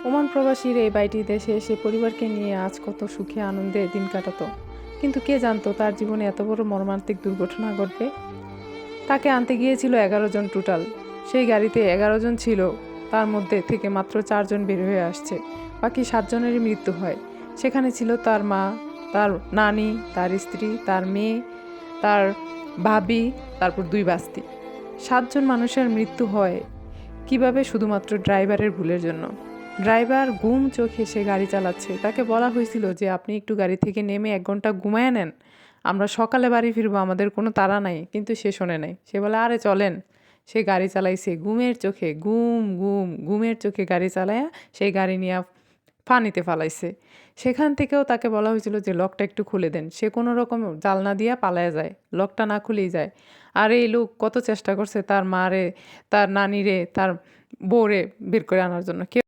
Oman প্রবাসীর এই বাইটি দেশে এসে পরিবারকে নিয়ে আজ কত সুখে আনন্দে দিন কাটাতো, কিন্তু কে জানতো তার জীবনে এত বড় মর্মান্তিক দুর্ঘটনা ঘটবে। তাকে আনতে গিয়েছিল 11 জন টোটাল। সেই গাড়িতে 11 জন ছিল, তার মধ্যে থেকে মাত্র 4 জন বের হয়ে আসছে, বাকি 7 জনেরই মৃত্যু হয়। সেখানে ছিল তার মা, তার নানি, তার স্ত্রী, তার মেয়ে, তার ভাবি, তারপর 2 বাস্তি। 7 জন মানুষের মৃত্যু হয় কিভাবে? শুধুমাত্র ড্রাইভারের ভুলের জন্য। ড্রাইভার ঘুম চোখে সে গাড়ি চালাচ্ছে, তাকে বলা হয়েছিল যে আপনি একটু গাড়ি থেকে নেমে 1 ঘন্টা ঘুমায় নেন, আমরা সকালে বাড়ি ফিরবো, আমাদের কোনো তাড়া নাই। কিন্তু সে শোনে নাই, সে বলে আরে চলেন। সে গাড়ি চালাইছে ঘুমের চোখে, ঘুমের চোখে গাড়ি চালায়া সেই গাড়ি নিয়ে পানিতে ফালাইছে। সেখান থেকেও তাকে বলা হয়েছিল যে লকটা একটু খুলে দেন, সে কোনো রকম জালনা দিয়া পালায়া যায়, লকটা না খুলেই যায়। আর এই লোক কত চেষ্টা করছে তার মারে, তার নানিরে, তার বউরে বের করে আনার জন্য, কেউ